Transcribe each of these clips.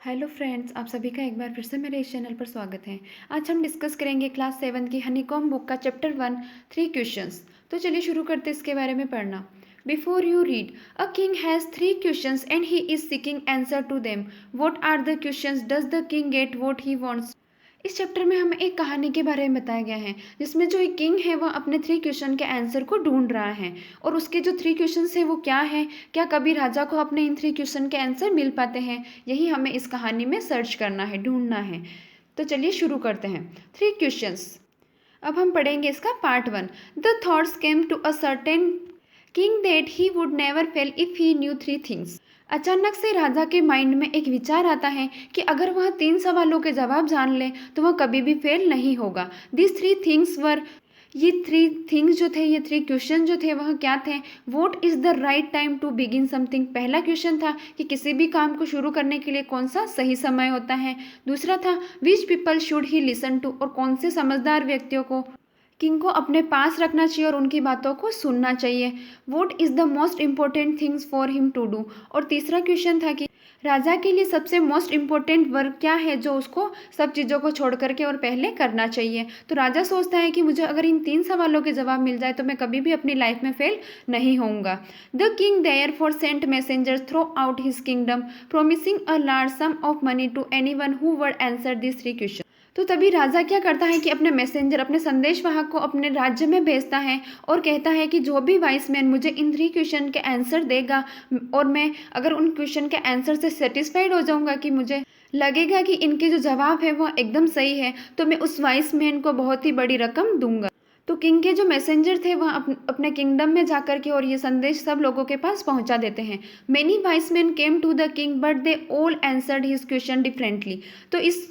Hello friends, आप सभी का एक बार फिर से मेरे इस चैनल पर स्वागत है। आज हम डिस्कस करेंगे क्लास 7 की हनीकॉम्ब बुक का चैप्टर 1 3 क्वेश्चंस। तो चलिए शुरू करते हैं इसके बारे में पढ़ना। Before you read, a king has 3 questions and he is seeking answer to them. What are the questions? Does the king get what he wants? इस चैप्टर में हमें एक कहानी के बारे में बताया गया है जिसमें जो एक किंग है वह अपने 3 क्वेश्चन के आंसर को ढूंढ रहा है। और उसके जो 3 क्वेश्चन है वो क्या है, क्या कभी राजा को अपने इन 3 क्वेश्चन के आंसर मिल पाते हैं, यही हमें इस कहानी में सर्च करना है, ढूंढना है। तो चलिए शुरू करते हैं। 3 क्वेश्चंस। अब हम पढ़ेंगे इसका part 1। The thoughts came to a certain king that he would never fail if he knew 3 things. अचानक से राजा के माइंड में एक विचार आता है कि अगर वह 3 सवालों के जवाब जान ले तो वह कभी भी फेल नहीं होगा। दिस 3 थिंग्स वर, ये 3 थिंग्स जो थे, ये 3 क्वेश्चन जो थे वह क्या थे? What is the right time to begin something, पहला क्वेश्चन था कि किसी भी काम को शुरू करने के लिए कौन सा सही समय होता है। दूसरा था which people should he listen to, और कौन से समझदार व्यक्तियों को किंग को अपने पास रखना चाहिए और उनकी बातों को सुनना चाहिए। What is the most important things for him to do, और तीसरा क्वेश्चन था कि राजा के लिए सबसे मोस्ट इम्पोर्टेंट वर्क क्या है जो उसको सब चीज़ों को छोड़ करके और पहले करना चाहिए। तो राजा सोचता है कि मुझे अगर इन 3 सवालों के जवाब मिल जाए तो मैं कभी भी अपनी लाइफ में फेल नहीं होऊंगा। The king therefore sent messengers throughout his kingdom promising a large sum of money to any one who would answer this 3 question. तो तभी राजा क्या करता है कि अपने मैसेंजर, अपने संदेशवाहक को अपने राज्य में भेजता है और कहता है कि जो भी वाइस मैन मुझे इन 3 क्वेश्चन के आंसर देगा और मैं अगर उन क्वेश्चन के आंसर से सेटिस्फाइड हो जाऊंगा कि मुझे लगेगा कि इनके जो जवाब है वह एकदम सही है, तो मैं उस वाइस मैन को बहुत ही बड़ी रकम दूंगा। तो किंग के जो मैसेंजर थे वह अपने किंगडम में जाकर के और ये संदेश सब लोगों के पास पहुंचा देते हैं। Many wise men came to the king but they all answered his question differently. तो इस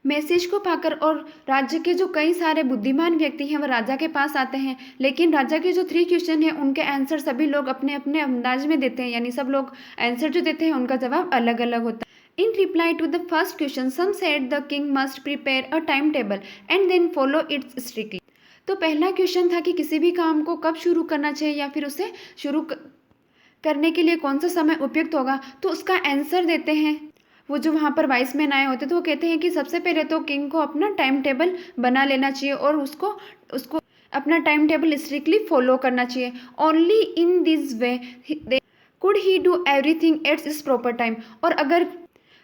मैसेज को पाकर और राज्य के जो कई सारे बुद्धिमान व्यक्ति हैं वह राजा के पास आते हैं, लेकिन राजा के जो 3 क्वेश्चन हैं उनके आंसर सभी लोग अपने अपने अंदाज में देते हैं, यानी सब लोग आंसर जो देते हैं उनका जवाब अलग अलग होता है। In reply to the first question some said the king must prepare a time table and then follow its strictly. तो पहला क्वेश्चन था कि किसी भी काम को कब शुरू करना चाहिए या फिर उसे करने के लिए कौन सा समय उपयुक्त होगा। तो उसका आंसर देते हैं वो जो वहाँ पर वाइस मैन आए होते, तो वो कहते हैं कि सबसे पहले तो किंग को अपना टाइम टेबल बना लेना चाहिए और उसको उसको अपना टाइम टेबल स्ट्रिक्टली फॉलो करना चाहिए। Only in this way could he do everything at its proper time. और अगर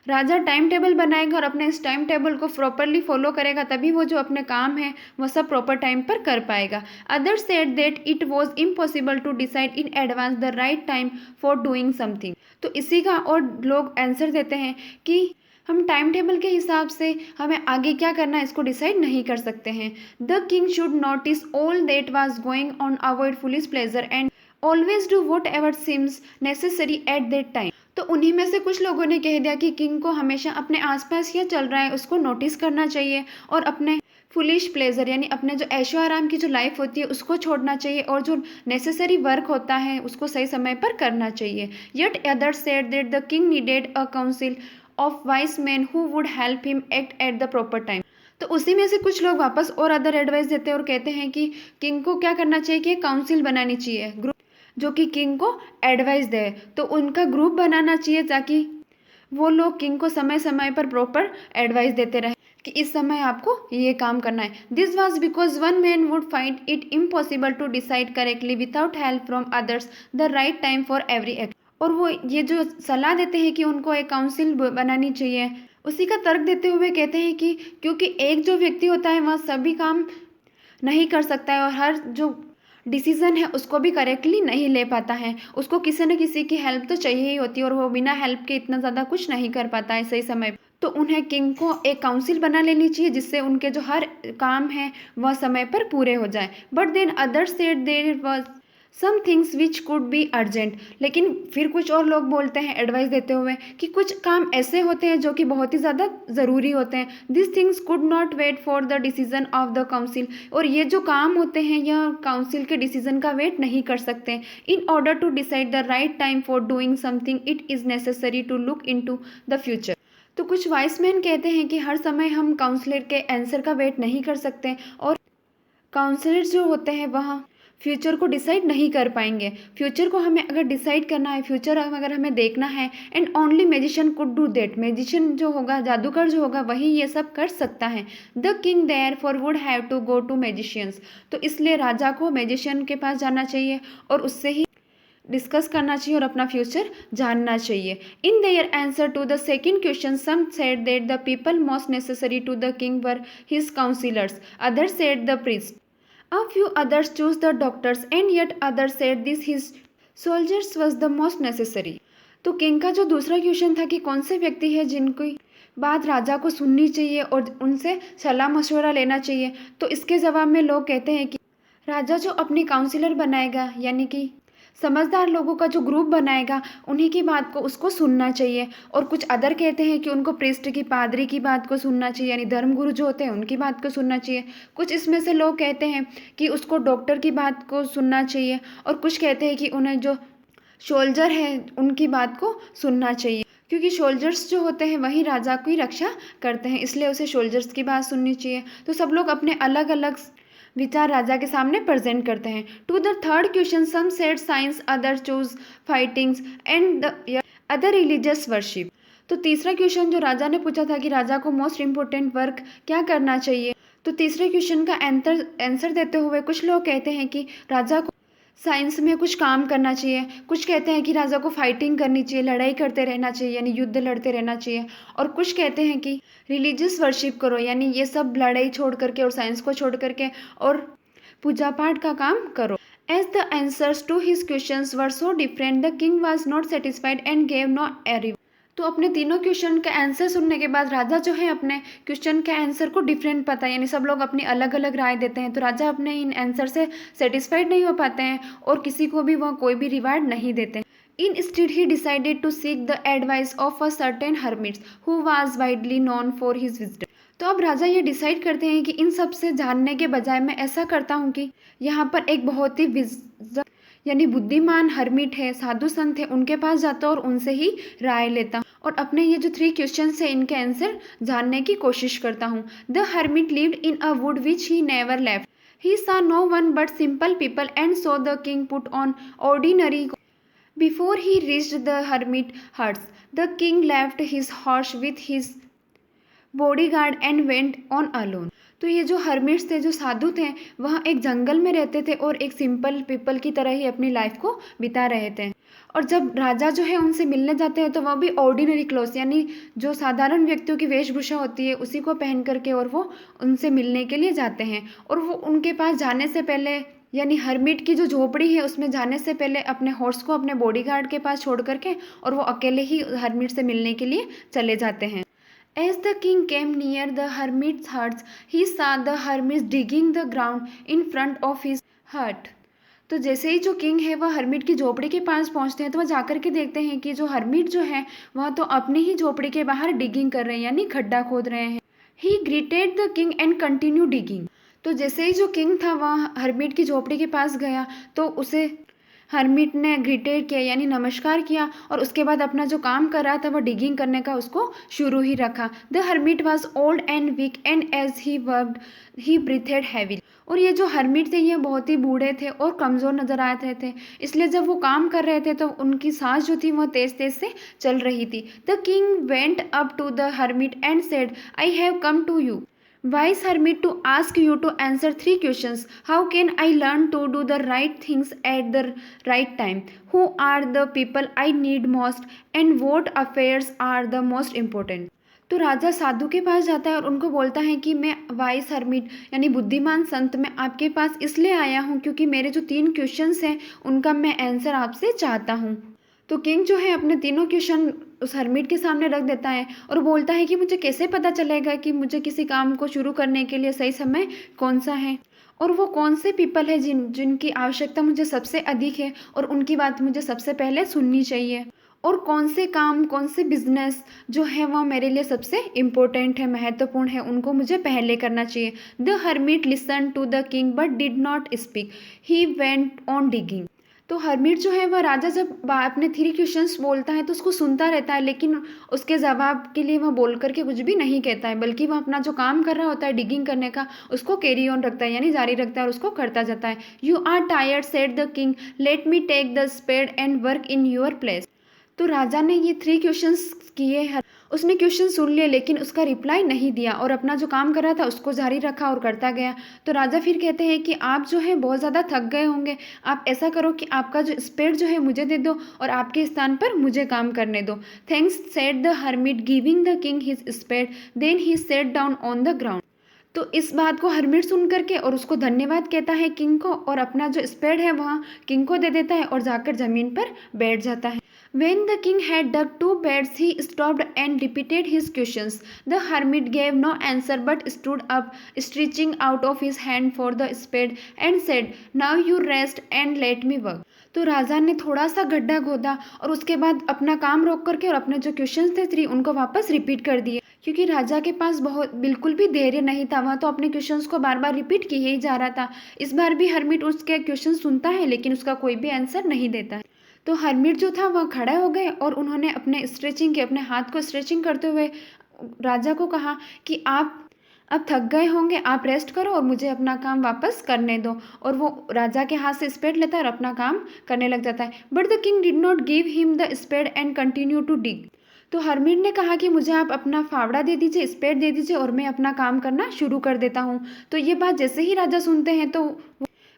राजा टाइम टेबल बनाएगा और अपने इस टाइम टेबल को प्रॉपरली फॉलो करेगा तभी वो जो अपने काम है वो सब प्रॉपर टाइम पर कर पाएगा। Others said that it was impossible to decide in advance the right time for doing something. तो इसी का और लोग आंसर देते हैं कि हम टाइम टेबल के हिसाब से हमें आगे क्या करना है इसको डिसाइड नहीं कर सकते हैं। The king should notice all that was going on, avoid foolish pleasure and always do what ever seems necessary at that time. तो उन्हीं में से कुछ लोगों ने कह दिया कि किंग को हमेशा अपने आसपास क्या चल रहा है उसको नोटिस करना चाहिए और अपने फुलिश प्लेजर यानी अपने जो ऐशो आराम की जो लाइफ होती है उसको छोड़ना चाहिए और जो नेसेसरी वर्क होता है उसको सही समय पर करना चाहिए। Yet others said that the king needed a council of vice man who would help him act at the proper time. तो उसी में से कुछ लोग वापस और अदर एडवाइस देते हैं और कहते हैं कि किंग को क्या करना चाहिए कि काउंसिल बनानी चाहिए, ग्रुप जो कि किंग को एडवाइस दे। तो उनका ग्रुप बनाना चाहिए ताकि वो लोग किंग को समय समय पर प्रॉपर एडवाइस देते रहे कि इस समय आपको ये काम करना है। This was because one man would find it impossible to decide correctly without help from others the right time for every act. और वो ये जो सलाह देते हैं कि उनको एक काउंसिल बनानी चाहिए, उसी का तर्क देते हुए कहते हैं कि क्योंकि एक जो व्यक्ति होता है वह सभी काम नहीं कर सकता है और हर जो डिसीजन है उसको भी करेक्टली नहीं ले पाता है, उसको किसी न किसी की हेल्प तो चाहिए ही होती है और वो बिना हेल्प के इतना ज़्यादा कुछ नहीं कर पाता है सही समय पे। तो उन्हें किंग को एक काउंसिल बना लेनी चाहिए जिससे उनके जो हर काम है वह समय पर पूरे हो जाए। But then others said there was some things which could be urgent. लेकिन फिर कुछ और लोग बोलते हैं एडवाइस देते हुए कि कुछ काम ऐसे होते हैं जो कि बहुत ही ज़्यादा ज़रूरी होते हैं। This things could not wait for the decision of the council. और ये जो काम होते हैं यह काउंसिल के डिसीजन का वेट नहीं कर सकते। In order to decide the right time for doing something it is necessary to look into the future. तो कुछ वाइस मैन कहते हैं कि हर समय हम काउंसलर के आंसर का वेट नहीं कर सकते और काउंसलर्स जो होते हैं वह फ्यूचर को डिसाइड नहीं कर पाएंगे। फ्यूचर को हमें अगर डिसाइड करना है, फ्यूचर अगर हमें देखना है, and only magician could do that, magician जो होगा, जादूगर जो होगा, वही ये सब कर सकता है। The king therefore would have to go to magicians, तो इसलिए राजा को मैजिशियन के पास जाना चाहिए और उससे ही डिस्कस करना चाहिए और अपना फ्यूचर जानना चाहिए। In their answer to the second question some said that the people most necessary to the king were his councillors, others said the priest, a few others chose the doctors and yet others said this his soldiers was the most necessary। तो king का जो दूसरा question था कि कौन से व्यक्ति है जिनकी बात राजा को सुननी चाहिए और उनसे सलाह मशवरा लेना चाहिए, तो इसके जवाब में लोग कहते हैं कि राजा जो अपनी काउंसिलर बनाएगा, यानी कि समझदार लोगों का जो ग्रुप बनाएगा, उन्हीं की बात को उसको सुनना चाहिए। और कुछ अदर कहते हैं कि उनको प्रीस्ट की, पादरी की बात को सुनना चाहिए, यानी धर्मगुरु जो होते हैं उनकी बात को सुनना चाहिए। कुछ इसमें से लोग कहते हैं कि उसको डॉक्टर की बात को सुनना चाहिए और कुछ कहते हैं कि उन्हें जो सोल्जर है उनकी बात को सुनना चाहिए, क्योंकि सोल्जर्स जो होते हैं वही राजा की रक्षा करते हैं, इसलिए उसे सोल्जर्स की बात सुननी चाहिए। तो सब लोग अपने अलग अलग विचार राजा के सामने प्रेजेंट करते हैं। To the third question some said science, other choose fightings and the other religious worship. तो तीसरा क्वेश्चन जो राजा ने पूछा था कि राजा को मोस्ट इम्पोर्टेंट वर्क क्या करना चाहिए, तो तीसरे क्वेश्चन का आंसर देते हुए कुछ लोग कहते हैं कि राजा को साइंस में कुछ काम करना चाहिए, कुछ कहते हैं कि राजा को फाइटिंग करनी चाहिए, लड़ाई करते रहना चाहिए, यानी युद्ध लड़ते रहना चाहिए, और कुछ कहते हैं कि रिलीजियस वर्शिप करो, यानी ये सब लड़ाई छोड़ करके और साइंस को छोड़ करके और पूजा पाठ का काम करो। As the answers to his questions were so different the king was not satisfied and gave no एरी। तो अपने तीनों क्वेश्चन का आंसर सुनने के बाद राजा जो है अपने क्वेश्चन के आंसर को डिफरेंट पाता है, यानी सब लोग अपनी अलग अलग राय देते हैं, तो राजा अपने इन आंसर से सेटिस्फाइड नहीं हो पाते हैं और किसी को भी वह कोई भी रिवार्ड नहीं देते। Instead, he decided to seek the advice of a certain hermit who was widely known for his wisdom। तो अब राजा ये डिसाइड करते हैं कि इन सब से जानने के बजाय मैं ऐसा करता हूँ कि यहाँ पर एक बहुत ही यानी बुद्धिमान हर्मिट है, साधु संत है, उनके पास जाता हूँ और उनसे ही राय लेता हूँ और अपने ये जो 3 क्वेश्चन है इनके आंसर जानने की कोशिश करता हूँ। The hermit lived in a would which he never left, he saw no one but simple people and saw the king put on ordinary। Before he reached the hermit huts, the king left his horse with his bodyguard and went on alone। तो ये जो hermits थे, जो साधु थे, वह एक जंगल में रहते थे और एक सिंपल पीपल की तरह ही अपनी लाइफ को बिता रहे थे। और जब राजा जो है उनसे मिलने जाते हैं तो वह भी ऑर्डिनरी क्लोथ्स, यानी जो साधारण व्यक्तियों की वेशभूषा होती है उसी को पहन करके और वो उनसे मिलने के लिए जाते हैं। और वो उनके पास जाने से पहले, यानी हर्मिट की जो झोपड़ी है उसमें जाने से पहले अपने हॉर्स को अपने बॉडीगार्ड के पास छोड़ करके और वो अकेले ही हर्मिट से मिलने के लिए चले जाते हैं। As the king came near the hermit's huts, he saw the hermits digging the ground in front of his hut। तो जैसे ही जो किंग है वह हर्मिट की झोपड़ी के पास पहुंचते हैं तो वह जाकर के देखते हैं कि जो हर्मिट जो है वह तो अपनी ही झोपड़ी के बाहर डिगिंग कर रहे हैं, यानी खड्डा खोद रहे हैं। He greeted the king and continued digging। तो जैसे ही जो किंग था वह हर्मिट की झोपड़ी के पास गया तो उसे हर्मिट ने ग्रीटेड किया, यानी नमस्कार किया, और उसके बाद अपना जो काम कर रहा था वह डिगिंग करने का उसको शुरू ही रखा। The hermit was old and weak and as he worked he breathed heavy. और ये जो हर्मिट थे ये बहुत ही बूढ़े थे और कमज़ोर नजर आ रहे थे, इसलिए जब वो काम कर रहे थे तो उनकी सांस जो थी वह तेज तेज से चल रही थी। The king went up to the hermit and said, I have come to you wise hermit to ask you to answer 3 questions। How can I learn to do the right things at the right time? Who are the people I need most and what affairs are the most important? तो राजा साधु के पास जाता है और उनको बोलता है कि मैं वाइस हर्मिट यानी बुद्धिमान संत मैं आपके पास इसलिए आया हूँ क्योंकि मेरे जो 3 क्वेश्चंस हैं उनका मैं आंसर आपसे चाहता हूँ। तो किंग जो है अपने तीनों क्वेश्चन उस हर्मिट के सामने रख देता है और बोलता है कि मुझे कैसे पता चलेगा कि मुझे किसी काम को शुरू करने के लिए सही समय कौन सा है और वो कौन से पीपल है जिनकी आवश्यकता मुझे सबसे अधिक है और उनकी बात मुझे सबसे पहले सुननी चाहिए, और कौन से काम, कौन से बिजनेस जो है वह मेरे लिए सबसे इम्पोर्टेंट है, महत्वपूर्ण है, उनको मुझे पहले करना चाहिए। The hermit listen to the king but did not speak, he went on digging. तो हरमीट जो है वह राजा जब अपने 3 क्वेश्चंस बोलता है तो उसको सुनता रहता है, लेकिन उसके जवाब के लिए वह बोल कर के कुछ भी नहीं कहता है, बल्कि वह अपना जो काम कर रहा होता है डिगिंग करने का उसको कैरी ऑन रखता है, यानी जारी रखता है और उसको करता जाता है। You are tired said the king, let me take the spade and work in your place. तो राजा ने ये 3 क्वेश्चंस किए, उसने क्वेश्चन सुन लिए लेकिन उसका रिप्लाई नहीं दिया और अपना जो काम कर रहा था उसको जारी रखा और करता गया। तो राजा फिर कहते हैं कि आप जो है बहुत ज़्यादा थक गए होंगे, आप ऐसा करो कि आपका जो स्पेड जो है मुझे दे दो और आपके स्थान पर मुझे काम करने दो। Thanks said the hermit giving the king his spade, then he sat down on the ground. तो इस बात को हरमीट सुन करके और उसको धन्यवाद कहता है किंग को, और अपना जो स्पेड है वह किंग को दे देता है और जाकर जमीन पर बैठ जाता है। When the king had dug 2 beds, he stopped and repeated his questions. The hermit gave no answer but stood up, stretching out of his hand for the spade, and said, "Now you rest and let me work." तो राजा ने थोड़ा सा गड्ढा खोदा और उसके बाद अपना काम रोक करके और अपने जो क्वेश्चंस थे 3 उनको वापस रिपीट कर दिए, क्योंकि राजा के पास बहुत बिल्कुल भी धैर्य नहीं था, वह तो अपने क्वेश्चंस को बार बार रिपीट किए ही जा रहा था। इस बार भी हरमिट उसके क्वेश्चन सुनता है लेकिन उसका कोई भी आंसर नहीं देता है। तो हरमिट जो था वह खड़ा हो गए और उन्होंने अपने हाथ को स्ट्रेचिंग करते हुए राजा को कहा कि आप अब थक गए होंगे, आप रेस्ट करो और मुझे अपना काम वापस करने दो। और वो राजा के हाथ से स्पेड लेता है और अपना काम करने लग जाता है। But the king did not give him the spade and continue to dig. तो हरमीट ने कहा कि मुझे आप अपना फावड़ा दे दीजिए, स्पेड दे दीजिए और मैं अपना काम करना शुरू कर देता हूँ। तो ये बात जैसे ही राजा सुनते हैं तो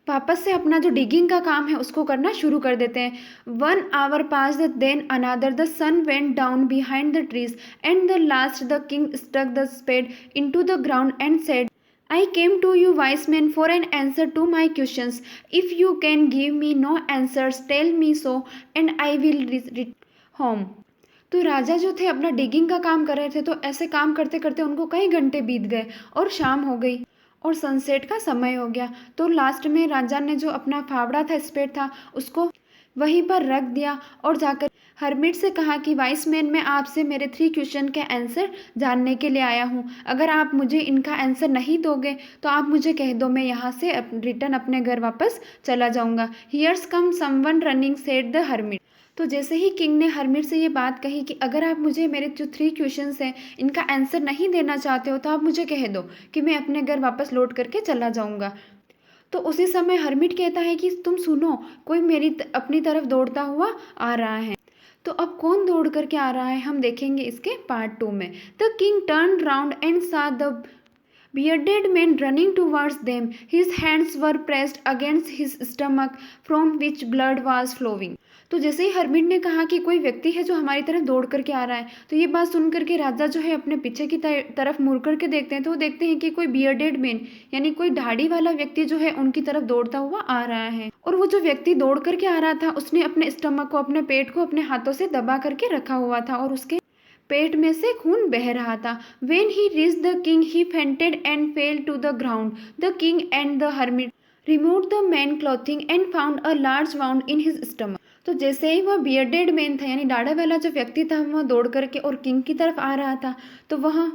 वापस से अपना जो डिगिंग का काम है उसको करना शुरू कर देते हैं। 1 hour passed, then another. The sun went down behind the trees, and the last the king stuck the spade into the ground and said, "I came to you, wise men, for an answer to my questions. If you can give me no answers, tell me so, and I will return home." तो राजा जो थे अपना digging का काम कर रहे थे, तो ऐसे काम करते करते उनको कई घंटे बीत गए और शाम हो गई और सनसेट का समय हो गया। तो लास्ट में राजा ने जो अपना फावड़ा था, स्पेड था, उसको वहीं पर रख दिया और जाकर हरमिट से कहा कि वाइस मैन, मैं आपसे मेरे 3 क्वेश्चन के आंसर जानने के लिए आया हूँ। अगर आप मुझे इनका आंसर नहीं दोगे तो आप मुझे कह दो, मैं यहाँ से रिटर्न अपने घर वापस चला जाऊँगा। Here's come someone running, said the hermit. तो जैसे ही किंग ने हरमिट से ये बात कही कि अगर आप मुझे मेरे जो 3 क्वेश्चंस हैं इनका आंसर नहीं देना चाहते हो तो आप मुझे कह दो कि मैं अपने घर वापस लौट करके चला जाऊंगा। तो उसी समय हरमिट कहता है कि तुम सुनो, कोई अपनी तरफ दौड़ता हुआ आ रहा है। तो अब कौन दौड़ करके आ रहा है हम देखेंगे इसके पार्ट 2 में। The king turn round and सा the bearded man running towards them. His hands were pressed against his stomach from which blood was flowing. तो जैसे ही हरमिट ने कहा कि कोई व्यक्ति है जो हमारी तरफ दौड़ करके आ रहा है, तो ये बात सुन करके राजा जो है अपने पीछे की तरफ मुड़ करके देखते हैं, तो वो देखते हैं कि कोई बियर्डेड मैन यानी कोई दाढ़ी वाला व्यक्ति जो है उनकी तरफ दौड़ता हुआ आ रहा है। और वो जो व्यक्ति दौड़ करके आ रहा था उसने अपने स्टमक को, अपने पेट को अपने हाथों से दबा करके रखा हुआ था और उसके पेट में से खून बह रहा था। When he reached the king, he fainted and fell to the ground. The king and the hermit removed the man clothing and found a large wound in his stomach. तो जैसे ही वह बियर्डेड मैन था यानी दाढ़ी वाला जो व्यक्ति था, वह दौड़ करके और किंग की तरफ आ रहा था, तो वह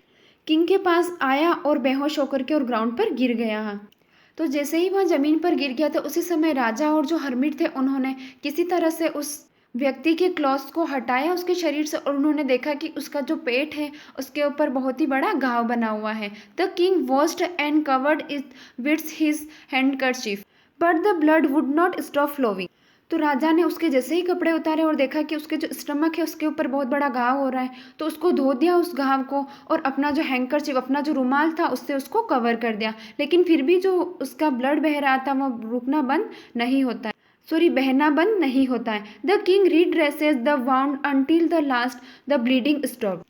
किंग के पास आया और बेहोश होकर के और ग्राउंड पर गिर गया। तो जैसे ही वह जमीन पर गिर गया तो उसी समय राजा और जो हरमिट थे उन्होंने किसी तरह से उस व्यक्ति के क्लॉथ्स को हटाया उसके शरीर से और उन्होंने देखा कि उसका जो पेट है उसके ऊपर बहुत ही बड़ा घाव बना हुआ है। The king washed and covered it with his handkerchief but the blood would not stop flowing. तो राजा ने उसके जैसे ही कपड़े उतारे और देखा कि उसके जो स्टमक है उसके ऊपर बहुत बड़ा घाव हो रहा है, तो उसको धो दिया उस घाव को और अपना जो हैंकरचीफ, अपना जो रुमाल था उससे उसको कवर कर दिया। लेकिन फिर भी जो उसका ब्लड बह रहा था वो रुकना बंद नहीं होता है, बहना बंद नहीं होता है। The king redresses the wound until the last the bleeding stop.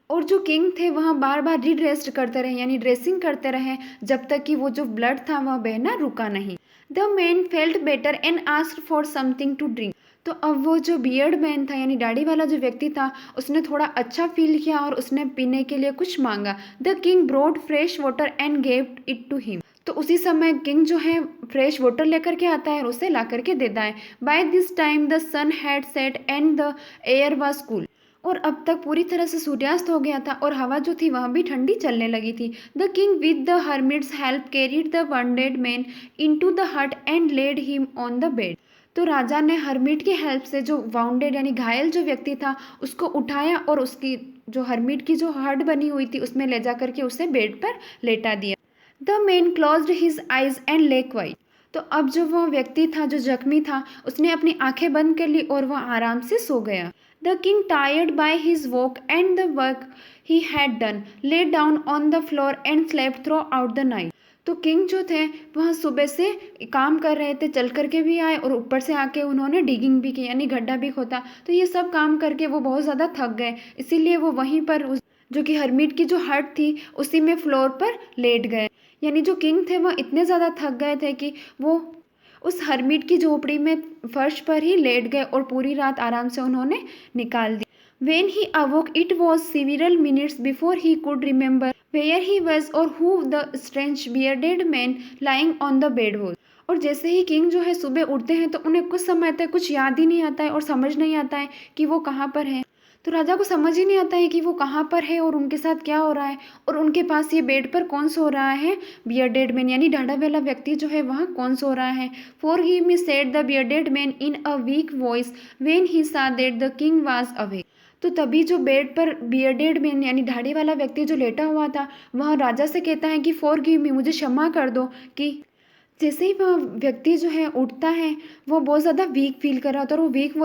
और जो किंग थे वह बार बार रीड्रेस्ट करते रहे यानी ड्रेसिंग करते रहे जब तक कि वो जो ब्लड था वह बहना रुका नहीं। The man felt better and asked for something to drink. तो अब वो जो बियर्ड मैन था यानी दाढ़ी वाला जो व्यक्ति था उसने थोड़ा अच्छा फील किया और उसने पीने के लिए कुछ मांगा। The king brought fresh water and gave it to him. तो उसी समय किंग जो है फ्रेश वाटर लेकर के आता है और उसे ला करके देता है। By this time the sun had set and the air was cool. और अब तक पूरी तरह से सूर्यास्त हो गया था और हवा जो थी वह भी ठंडी चलने लगी थी। The king with the hermit's help carried the wounded man into the hut and laid him on the bed. तो राजा ने हर्मिट की हेल्प से जो वाउंडेड यानी घायल जो व्यक्ति था उसको उठाया और उसकी जो हर्मिट की जो हड बनी हुई थी उसमें ले जा करके उसे बेड पर लेटा दिया। The man closed his eyes and ले क्वाइट। तो अब जो वो व्यक्ति था जो जख्मी था उसने अपनी आंखें बंद कर ली और वह आराम से सो गया। The king tired by his walk and the work he had done lay down on the floor and slept through out the night. तो किंग जो थे वह सुबह से काम कर रहे थे, चल करके भी आए और ऊपर से आके उन्होंने डिगिंग भी की यानी गड्ढा भी खोदा। तो ये सब काम करके वो बहुत ज़्यादा थक गए, इसीलिए वो वहीं पर उस जो कि हर्मिट की जो हट थी उसी में फ्लोर पर लेट गए। यानी जो किंग थे वह इतने ज़्यादा थक गए थे कि वो उस हर्मिट की झोपड़ी में फर्श पर ही लेट गए और पूरी रात आराम से उन्होंने निकाल दी। When he awoke, it was several minutes before he could remember where he was or who the strange bearded man lying on the bed was. और जैसे ही किंग जो है सुबह उठते हैं तो उन्हें कुछ समय तक कुछ याद ही नहीं आता है और समझ नहीं आता है कि वो कहाँ पर है। तो राजा को समझ ही नहीं आता है कि वो कहाँ पर है और उनके साथ क्या हो रहा है और उनके पास ये बेड पर कौन सो रहा है। बियर्डेड मैन यानी ढाढ़ा वाला व्यक्ति जो है वहाँ कौन सो रहा है। Forgive me said the bearded man in a weak voice when he saw that the king was awake. तो तभी जो बेड पर बियर्डेड मैन यानी दाढ़ी वाला व्यक्ति जो लेटा हुआ था वह राजा से कहता है कि फॉर गिव मी, मुझे क्षमा कर दो। कि जैसे ही वह व्यक्ति जो है उठता है वो बहुत ज़्यादा वीक फील कर रहा होता है और वो वीक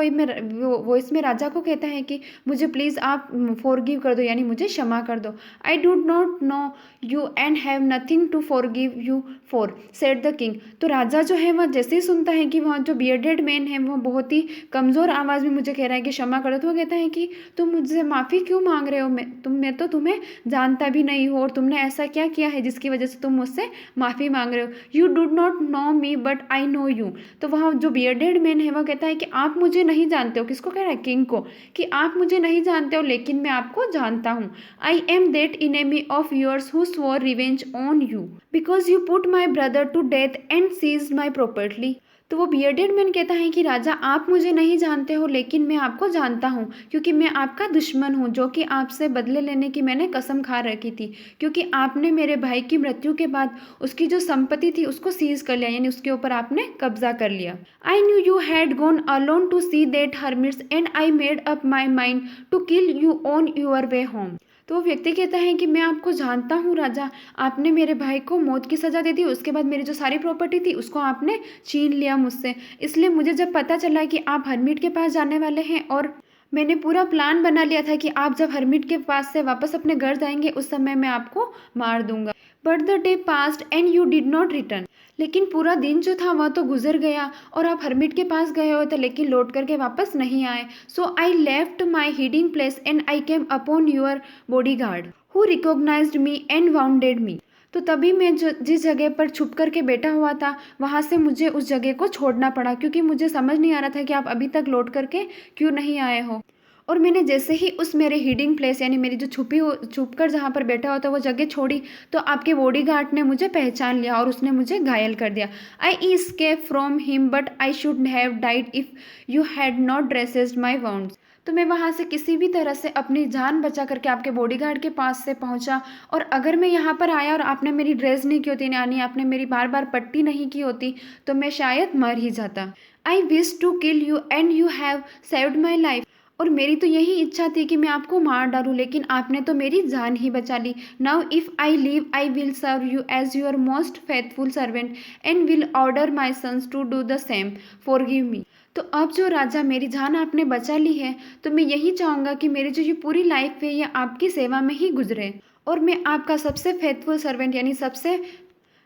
वॉइस में राजा को कहता है कि मुझे प्लीज़ आप फॉरगिव कर दो यानी मुझे क्षमा कर दो। I do not know you and have nothing to forgive you for said the king. तो राजा जो है वह जैसे ही सुनता है कि वह जो बियर्डेड मैन है वो बहुत ही कमज़ोर आवाज़ में मुझे कह रहा है कि क्षमा कर दो, तो वो कहता है कि तुम मुझसे माफ़ी क्यों मांग रहे हो, मैं तो तुम्हें जानता भी नहीं हो और तुमने ऐसा क्या किया है जिसकी वजह से तुम मुझसे माफ़ी मांग रहे हो। You do not no me but I know you. तो वहाँ जो बियर्डेड मैन है वह कहता है कि आप मुझे नहीं जानते हो। किसको कह रहा है? किंग को, कि आप मुझे नहीं जानते हो लेकिन मैं आपको जानता हूँ। I am that enemy of yours who swore revenge on you because you put my brother to death and seize my property. तो वो बियर्डेड मैन कहता है कि राजा आप मुझे नहीं जानते हो लेकिन मैं आपको जानता हूँ क्योंकि मैं आपका दुश्मन हूँ जो कि आपसे बदले लेने की मैंने कसम खा रखी थी, क्योंकि आपने मेरे भाई की मृत्यु के बाद उसकी जो संपत्ति थी उसको सीज कर लिया यानी उसके ऊपर आपने कब्जा कर लिया। I knew you had gone alone to see that hermits and I made up my mind to kill you on your way home. तो वो व्यक्ति कहता है कि मैं आपको जानता हूँ राजा, आपने मेरे भाई को मौत की सज़ा दे दी, उसके बाद मेरी जो सारी प्रॉपर्टी थी उसको आपने छीन लिया मुझसे। इसलिए मुझे जब पता चला कि आप हर्मिट के पास जाने वाले हैं और मैंने पूरा प्लान बना लिया था कि आप जब हर्मिट के पास से वापस अपने घर जाएंगे उस समय मैं आपको मार दूंगा। But the day passed and you did not return. लेकिन पूरा दिन जो था वह तो गुजर गया और आप हर्मिट के पास गए हो थे लेकिन लौट करके वापस नहीं आए। So I left my hiding place and I came upon your bodyguard who recognised me and wounded me. तो तभी मैं जिस जगह पर छुप करके बैठा हुआ था वहाँ से मुझे उस जगह को छोड़ना पड़ा क्योंकि मुझे समझ नहीं आ रहा था कि आप अभी तक लौट करके क्यों नहीं आए हो। और मैंने जैसे ही उस मेरे हिडिंग प्लेस यानी मेरी जो छुप कर जहाँ पर बैठा होता वो जगह छोड़ी तो आपके बॉडीगार्ड ने मुझे पहचान लिया और उसने मुझे घायल कर दिया। I escape from him but I should have died if you had not dressed my wounds. तो मैं वहाँ से किसी भी तरह से अपनी जान बचा करके आपके बॉडीगार्ड के पास से पहुँचा और अगर मैं यहाँ पर आया और आपने मेरी ड्रेस नहीं की होती यानी आपने मेरी बार बार पट्टी नहीं की होती तो मैं शायद मर ही जाता। I wish to kill you and you have saved my life. और मेरी तो यही इच्छा थी कि मैं आपको मार डालूं लेकिन आपने तो मेरी जान ही बचा ली। Now if I live I will serve you as your most faithful servant and will order my sons to do the same. Forgive me. तो अब जो राजा मेरी जान आपने बचा ली है तो मैं यही चाहूँगा कि मेरी जो ये पूरी लाइफ है ये आपकी सेवा में ही गुजरे और मैं आपका सबसे फेथफुल सर्वेंट यानी सबसे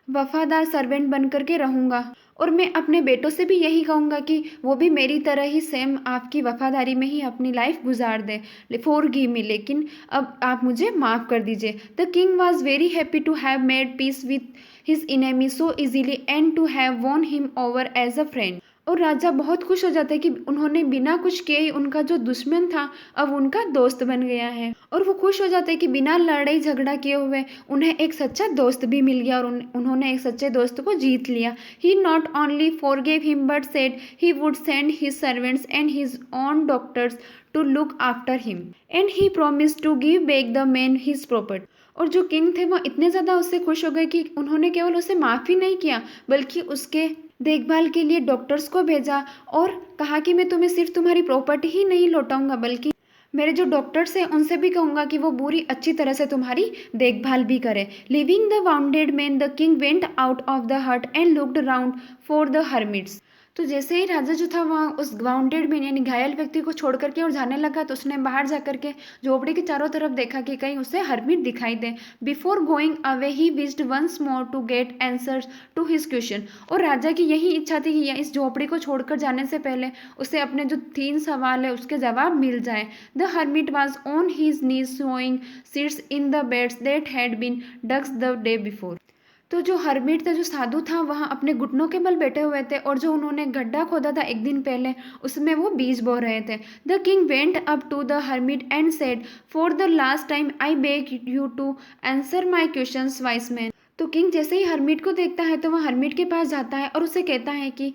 वफादार सर्वेंट बन करके रहूँगा। और मैं अपने बेटों से भी यही कहूँगा कि वो भी मेरी तरह ही सेम आपकी वफादारी में ही अपनी लाइफ गुजार दें। फॉरगिव मी, लेकिन अब आप मुझे माफ़ कर दीजिए। The king was very happy to have made peace with his enemy so easily and to have won him over as a friend. और राजा बहुत खुश हो जाता है कि उन्होंने बिना कुछ किए ही उनका जो दुश्मन था अब उनका दोस्त बन गया है। और वो खुश हो जाते हैं कि बिना लड़ाई झगड़ा किए हुए उन्हें एक सच्चा दोस्त भी मिल गया और उन्होंने एक सच्चे दोस्त को जीत लिया। He not only forgave him but said he would send his servants and his own doctors to look after him and he promise to give back the man his property. और जो किंग थे वो इतने ज़्यादा उससे खुश हो गए कि उन्होंने केवल उसे माफ़ी नहीं किया बल्कि उसके देखभाल के लिए डॉक्टर्स को भेजा और कहा कि मैं तुम्हें सिर्फ तुम्हारी प्रॉपर्टी ही नहीं लौटाऊंगा बल्कि मेरे जो डॉक्टर्स हैं उनसे भी कहूंगा कि वो पूरी अच्छी तरह से तुम्हारी देखभाल भी करें। Leaving the wounded man the king went out of the hut and looked around for the hermits. तो जैसे ही राजा जो था वहाँ उस वाउंडेड मैन यानी घायल व्यक्ति को छोड़ करके और जाने लगा तो उसने बाहर जा करके झोपड़ी के चारों तरफ देखा कि कहीं उसे हर्मिट दिखाई दे। Before going away he wished once more to get answers to his question. और राजा की यही इच्छा थी कि इस झोपड़ी को छोड़कर जाने से पहले उसे अपने जो 3 सवाल है उसके जवाब मिल जाए। The hermit was on his knees sowing seeds in the beds that had been dug the day before. तो जो हर्मिट था, जो साधु था, वहाँ अपने घुटनों के बल बैठे हुए थे और जो उन्होंने गड्ढा खोदा था एक दिन पहले उसमें वो बीज बो रहे थे। The king went up to the hermit and said, for the last time I beg you to answer my questions wise man. तो किंग जैसे ही हर्मिट को देखता है तो वह हर्मिट के पास जाता है और उसे कहता है कि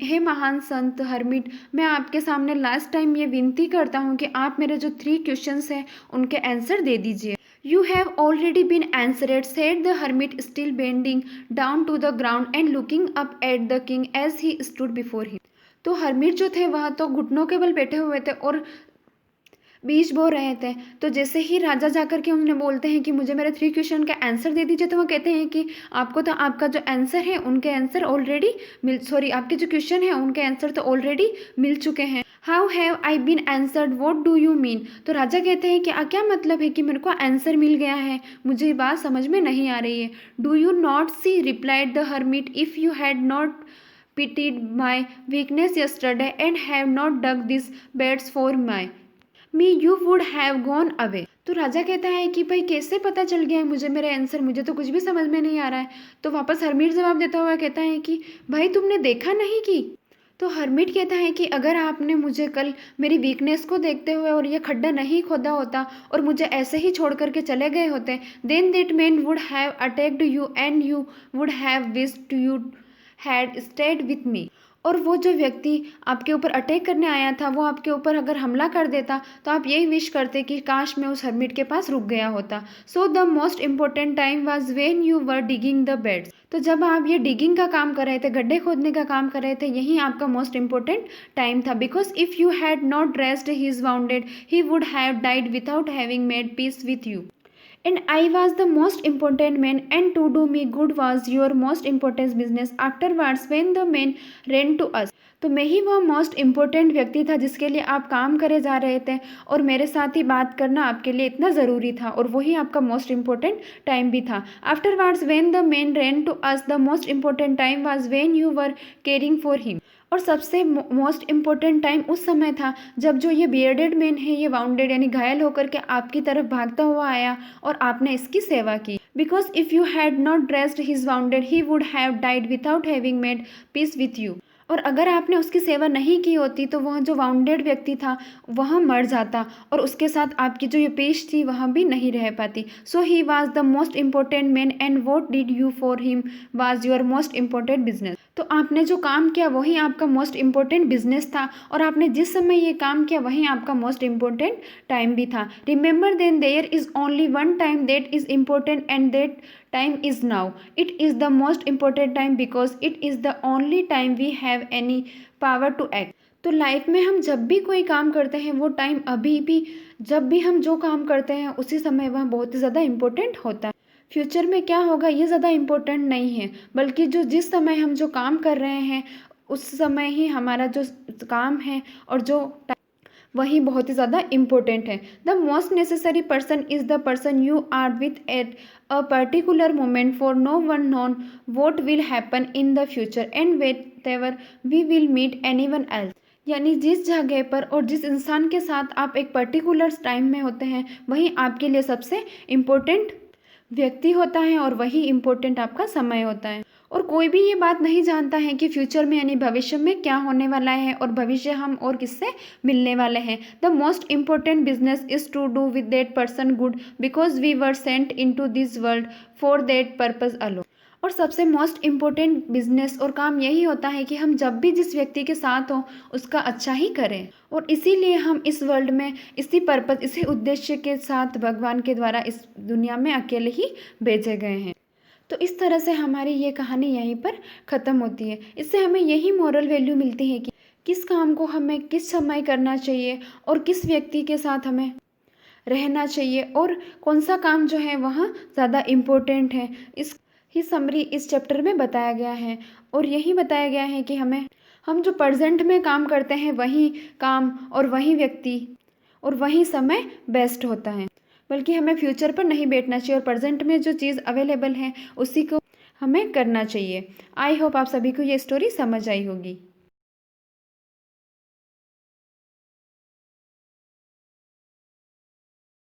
हे महान संत हर्मिट, मैं आपके सामने लास्ट टाइम ये विनती करता हूँ कि आप मेरे जो 3 क्वेश्चंस हैं उनके आंसर दे दीजिए। You have already been answered, said the hermit, still bending down to the ground and looking up at the king as he stood before him. तो हर्मिट जो थे वह तो घुटनों के बल बैठे हुए थे और बीज बो रहे थे। तो जैसे ही राजा जाकर के उन्हें बोलते हैं कि मुझे मेरे 3 क्वेश्चन का आंसर दे दीजिए, तो वो कहते हैं कि आपको तो आपका जो आंसर है उनके आंसर ऑलरेडी आपके जो क्वेश्चन है उनके आंसर तो ऑलरेडी मिल चुके हैं। How have I been answered, what do you mean. तो राजा कहते हैं कि क्या मतलब है कि मेरे को आंसर मिल गया है, मुझे बात समझ में नहीं आ रही है। Do you not see, replied the hermit, if you had not pitied my weakness yesterday and have not dug these beds for me you would have gone away। तो राजा कहता है कि भाई कैसे पता चल गया है मुझे मेरे आंसर, मुझे तो कुछ भी समझ में नहीं आ रहा है। तो वापस हर्मिट जवाब देता हुआ कहता है कि भाई तुमने देखा नहीं कि। तो हर्मिट कहता है कि अगर आपने मुझे कल मेरी वीकनेस को देखते हुए और ये खड्डा नहीं खोदा होता और मुझे ऐसे ही छोड़ करके चले गए होते, then that man would have attacked you and you would have wished you had stayed with me. और वो जो व्यक्ति आपके ऊपर अटैक करने आया था वो आपके ऊपर अगर हमला कर देता तो आप यही विश करते कि काश मैं उस हर्मिट के पास रुक गया होता। So the most important time was when you were digging the beds. तो जब आप ये डिगिंग का काम कर रहे थे, गड्ढे खोदने का काम कर रहे थे, यही आपका मोस्ट इम्पोर्टेंट टाइम था। Because if you had not rest his wounded he would have died without having made peace with you. And I was the most important man, and to do me good was your most important business. Afterwards, when the men ran to us, तो मैं ही वह most important व्यक्ति था जिसके लिए आप काम करे जा रहे थे और मेरे साथ ही बात करना आपके लिए इतना ज़रूरी था और वही आपका मोस्ट इम्पोर्टेंट टाइम भी था। Afterwards when the men ran to us the most important time was when you were caring for him. और सबसे मोस्ट इम्पोर्टेंट टाइम उस समय था जब जो ये बियर्डेड मैन है, ये वाउंडेड यानी घायल होकर के आपकी तरफ भागता हुआ आया और आपने इसकी सेवा की। Because if you had not dressed his wounded he would have died without having made peace with you. और अगर आपने उसकी सेवा नहीं की होती तो वह जो वाउंडेड व्यक्ति था वह मर जाता और उसके साथ आपकी जो ये पेश थी वह भी नहीं रह पाती। So he was the most important man and what did you for him was your most important business. तो आपने जो काम किया वही आपका मोस्ट इम्पोर्टेंट बिजनेस था और आपने जिस समय ये काम किया वही आपका मोस्ट इम्पोर्टेंट टाइम भी था। Remember then there is only one time that is important and that time is now. It is the most important time because it is the only time we have any power to act. तो life में हम जब भी कोई काम करते हैं वो टाइम अभी भी, जब भी हम जो काम करते हैं उसी समय वह बहुत ही ज़्यादा इम्पोर्टेंट होता है। फ्यूचर में क्या होगा ये ज़्यादा इम्पोर्टेंट नहीं है, बल्कि जिस समय हम जो काम कर रहे हैं उस समय ही हमारा जो काम है और जो वही बहुत ही ज़्यादा इम्पोर्टेंट है। The most necessary person is the person you are with at a particular moment for no one known what will happen in the future and whether ever we will meet any one else. यानी जिस जगह पर और जिस इंसान के साथ आप एक पर्टिकुलर टाइम में होते हैं वही आपके लिए सबसे इम्पोर्टेंट व्यक्ति होता है और वही इम्पोर्टेंट आपका समय होता है। और कोई भी ये बात नहीं जानता है कि फ्यूचर में यानी भविष्य में क्या होने वाला है और भविष्य हम और किससे मिलने वाले हैं। The most important business is to do with that person good because we were sent into this world for that purpose alone. और सबसे मोस्ट इम्पोर्टेंट बिजनेस और काम यही होता है कि हम जब भी जिस व्यक्ति के साथ हों उसका अच्छा ही करें और इसीलिए हम इस वर्ल्ड में इसी पर्पज, इसी उद्देश्य के साथ भगवान के द्वारा इस दुनिया में अकेले ही भेजे गए हैं। तो इस तरह से हमारी ये कहानी यहीं पर ख़त्म होती है। इससे हमें यही मोरल वैल्यू मिलती है कि किस काम को हमें किस समय करना चाहिए और किस व्यक्ति के साथ हमें रहना चाहिए और कौन सा काम जो है वहाँ ज़्यादा इम्पोर्टेंट है। इस ही समरी इस चैप्टर में बताया गया है और यही बताया गया है कि हम जो प्रेजेंट में काम करते हैं वही काम और वही व्यक्ति और वही समय बेस्ट होता है, बल्कि हमें फ्यूचर पर नहीं बैठना चाहिए और प्रेजेंट में जो चीज़ अवेलेबल है उसी को हमें करना चाहिए। आई होप आप सभी को ये स्टोरी समझ आई होगी।